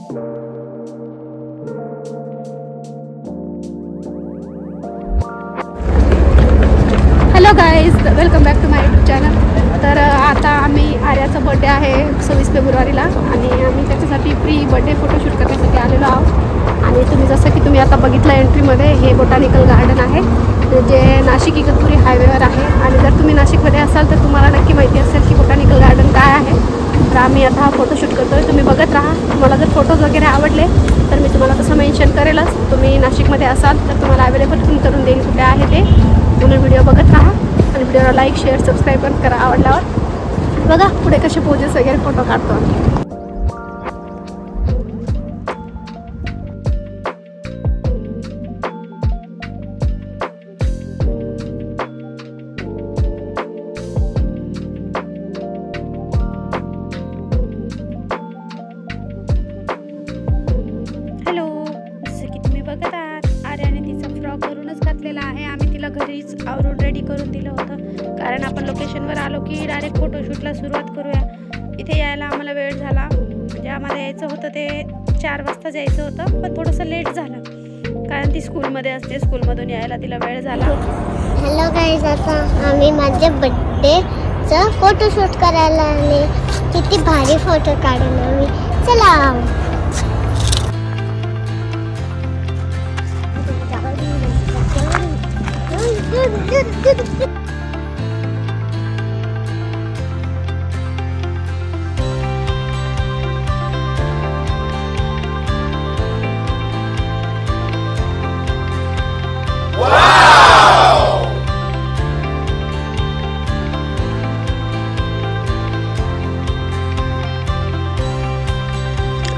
Hello guys, welcome back to my YouTube channel. तर आता आम्ही आर्याचा बड्डे आहे 26 फेब्रुवारीला आणि आम्ही त्याच्यासाठी प्री बड्डे फोटोशूट करण्यासाठी आलेलो आहोत. आणि तुम्ही जसं की तुम्ही आता बघितलं एंट्रीमध्ये, हे बोटॅनिकल गार्डन आहे जे नाशिक इगतपुरी हायवेवर आहे. आणि जर तुम्ही नाशिकमध्ये असाल तर तुम्हाला नक्की माहिती असेल की बोटॅनिकल गार्डन काय आहे. तर आम्ही आता हा फोटोशूट करतो आहे, तुम्ही बघत राहा. तुम्हाला जर फोटोज वगैरे आवडले तर मी तुम्हाला तसं मेन्शन करेलच. तुम्ही नाशिकमध्ये असाल तर तुम्हाला अवेलेबल पण करून देईल कुठे आहे ते. तुम्ही व्हिडिओ बघत राहा आणि व्हिडिओला लाईक शेअर सबस्क्राईब पण करा आवडल्यावर. बघा पुढे कसे पोजेस वगैरे फोटो काढतो आम्ही. घरीच आवरून रेडी करून दिलं होतं, कारण आपण लोकेशनवर आलो की डायरेक्ट फोटोशूटला सुरुवात करूया. इथे यायला आम्हाला वेळ झाला, म्हणजे आम्हाला यायचं होतं ते 4 वाजता जायचं होतं, पण थोडंसं लेट झालं कारण ती स्कूलमध्ये असते. स्कूलमधून यायला तिला वेळ झाला. हॅलो गाईज, आता आम्ही माझ्या बड्डेचं फोटोशूट करायला आले. किती भारी फोटो काढून आम्ही. चला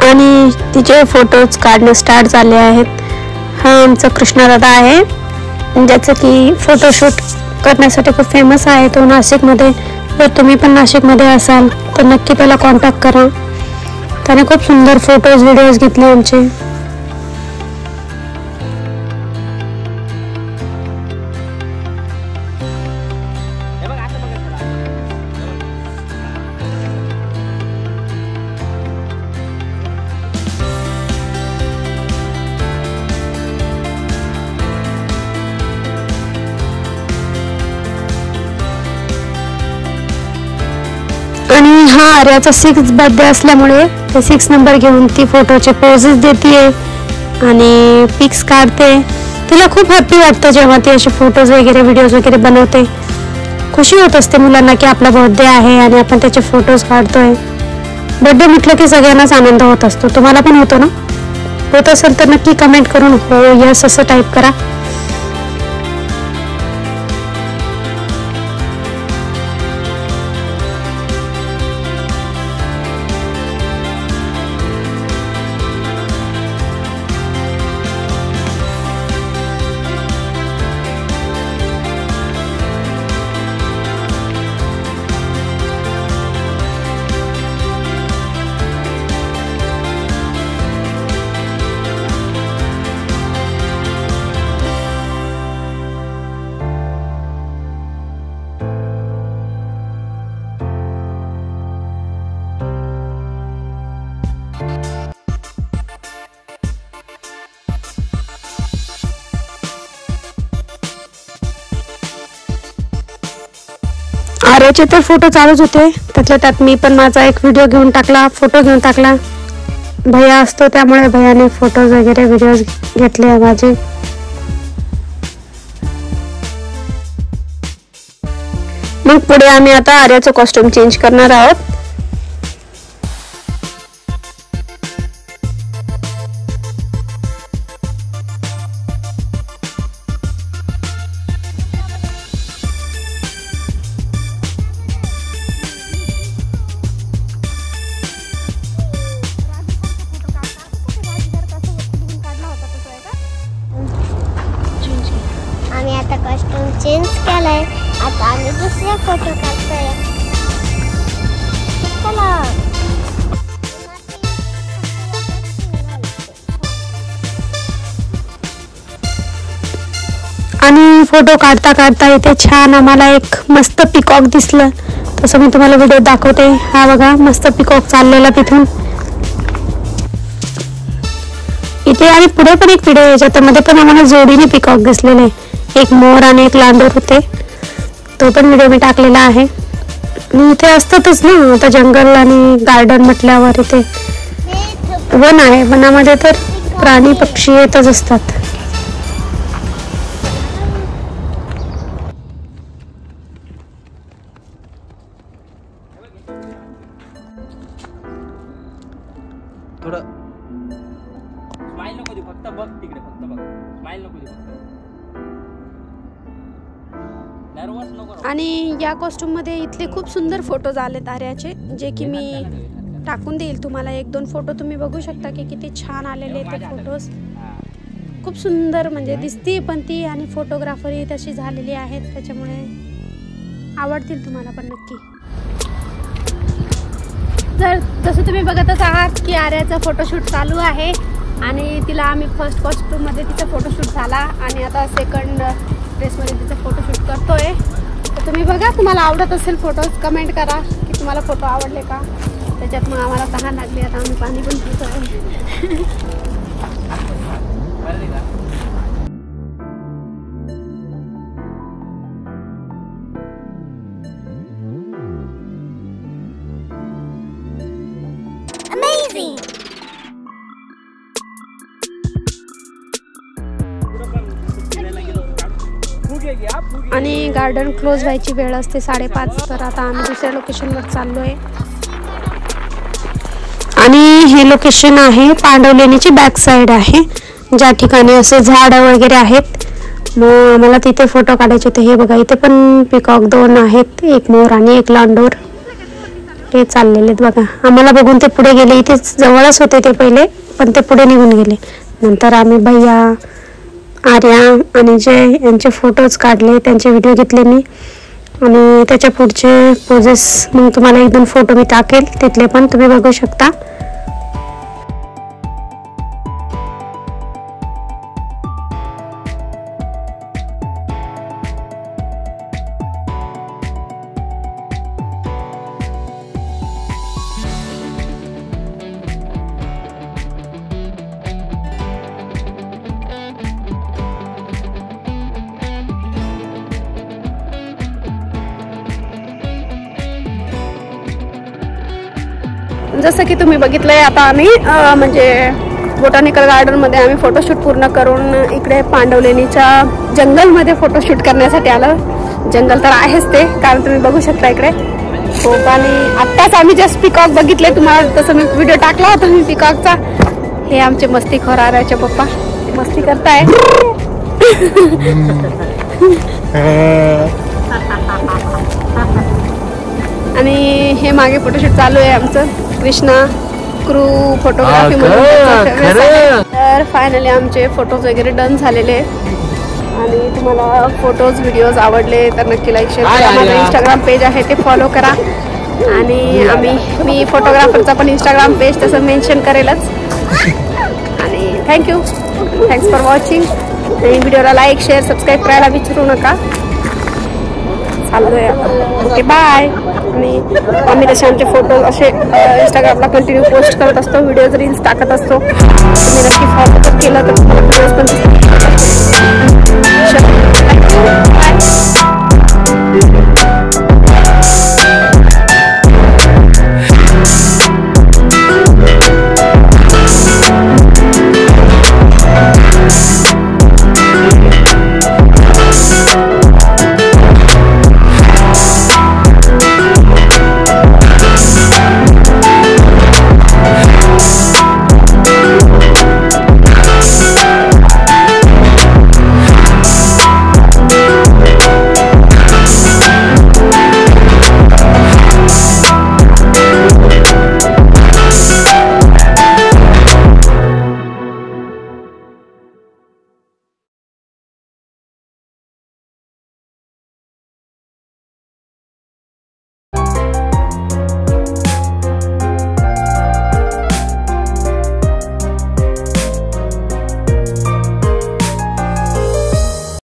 आणि तिचे फोटोज काढणे स्टार्ट झाले आहेत. हा आमचा कृष्णादादा आहे, ज्याचं की फोटोशूट करण्यासाठी खूप फेमस आहे तो नाशिकमध्ये. जर तुम्ही पण नाशिकमध्ये असाल तर नक्की त्याला कॉन्टॅक्ट करा. त्याने खूप सुंदर फोटोज व्हिडिओज घेतले आमचे. आणि हा आर्याचा 6th बर्थडे असल्यामुळे ते 6 नंबर घेऊन ती फोटोचे पोजेस देते आणि पिक्स काढते. तिला खूप हॅप्पी वाटतं जेव्हा ती असे फोटोज वगैरे व्हिडिओज वगैरे बनवते. खुशी होत असते मुलांना की आपला बर्थडे आहे आणि आपण त्याचे फोटोज काढतोय. बर्थडे म्हटलं की सगळ्यांनाच आनंद होत असतो. तुम्हाला पण होतो ना? होत असेल तर नक्की कमेंट करून हो यस असं टाईप करा. आर्याचे तर फोटो चालूच होते, त्यातल्या त्यात मी पण माझा एक व्हिडिओ घेऊन टाकला, फोटो घेऊन टाकला. भैया असतो त्यामुळे भैयाने फोटोज वगैरे व्हिडिओज घेतले माझे. मग पुढे आम्ही आता आर्याचं कॉस्ट्युम चेंज करणार आहोत. आम्ही आता कॉस्ट्यूम चेंज केलाय. आता आम्ही दुसरा फोटो काढतोय. चला आणि फोटो काढता काढता इथे छान आम्हाला एक मस्त पिकॉक दिसलं, तसं मी तुम्हाला व्हिडिओ दाखवते. हा बघा मस्त पिकॉक चाललेला तिथून. इथे आणि पुढे पण एक व्हिडिओ आहे ज्यामध्ये पण आम्हाला जोडीने पिकॉक दिसलेले, एक मोर आणि एक लांडोर होते. तो पण व्हिडिओ मी टाकलेला आहे. आणि इथे असतातच ना आता जंगल आणि गार्डन म्हटल्यावर इथे वन आहे, वनामध्ये तर प्राणी पक्षी येतच असतात. थोडं स्माइल नको दे, फक्त बघ तिकडे, फक्त बघ, स्माइल नको दे, फक्त नर्वस नको. आणि या कॉस्ट्युम मध्ये इथले खूप सुंदर फोटोज आलेत आर्याचे, जे की मी टाकून देईल तुम्हाला. 1-2 फोटो तुम्ही बघू शकता की किती छान आलेले ते फोटोज. खूप सुंदर म्हणजे दिसती पण ती, आणि फोटोग्राफरही तशी झालेली आहेत, त्याच्यामुळे आवडतील तुम्हाला पण नक्की. तर जसं तुम्ही बघतच आहात की आर्याचा फोटोशूट चालू आहे, आणि तिला आम्ही फर्स्ट कॉस्ट्यूममध्ये तिचा फोटोशूट झाला आणि आता सेकंड ड्रेसमध्ये तिचा फोटोशूट करतोय. तर तुम्ही बघा, तुम्हाला आवडत असेल फोटोज कमेंट करा की तुम्हाला फोटो आवडले का. त्याच्यात मग आम्हाला तहान लागली, आता आम्ही पाणी पण पितोय. आणि गार्डन क्लोज व्हायची वेळ असते 5:30, तर आता आम्ही दुसऱ्या लोकेशनवर चाललो आहे. आणि हे लोकेशन आहे पांडवलेणीची बॅक साईड आहे, ज्या ठिकाणी असे झाडं वगैरे आहेत. मग आम्हाला तिथे फोटो काढायचे होते. हे बघा, इथे पण पिकॉक 2 आहेत, एक मोर आणि एक लांडोर. हे चाललेले आहेत बघा. आम्हाला बघून ते पुढे गेले. इथे जवळच होते ते पहिले, पण ते पुढे निघून गेले. नंतर आम्ही भैया, आर्या आणि जय यांचे फोटोज काढले, त्यांचे व्हिडिओ घेतले मी. आणि त्याच्या पुढचे पोजेस मग तुम्हाला 1-2 फोटो मी टाकेल, तिथले पण तुम्ही बघू शकता. जसं की तुम्ही बघितलंय, आता आम्ही म्हणजे बोटॅनिकल गार्डनमध्ये आम्ही फोटोशूट पूर्ण करून इकडे पांडवलेणीच्या जंगलमध्ये फोटोशूट करण्यासाठी आलं. जंगल तर आहेच ते, कारण तुम्ही बघू शकता इकडे खूप. आणि आत्ताच आम्ही जस्ट पिकॉक बघितले, तुम्हाला तसं मी व्हिडिओ टाकला होता मी पिकॉकचा. हे आमचे मस्तीखोर आर्याचे पप्पा मस्ती करताय. आणि हे मागे फोटोशूट चालू आहे आमचं. कृष्णा क्रू फोटोग्राफी म्हणून. तर फायनली आमचे फोटोज वगैरे डन झालेले आहेत. आणि तुम्हाला फोटोज व्हिडिओज आवडले तर नक्की लाईक शेअर करा. माझं इंस्टाग्राम पेज आहे ते फॉलो करा. आणि मी फोटोग्राफरचा पण इंस्टाग्राम पेज तसं मेन्शन करेलच. आणि थँक्स फॉर वॉचिंग. आणि व्हिडिओला लाईक शेअर सबस्क्राईब करायला विसरू नका. चाललोय ओके बाय. आणि आम्ही तसे आमचे फोटोज असे इंस्टाग्रामला कंटिन्यू पोस्ट करत असतो, व्हिडिओज रील्स टाकत असतो. तुम्ही नक्की फॉलो केलं तर तुम्हाला पण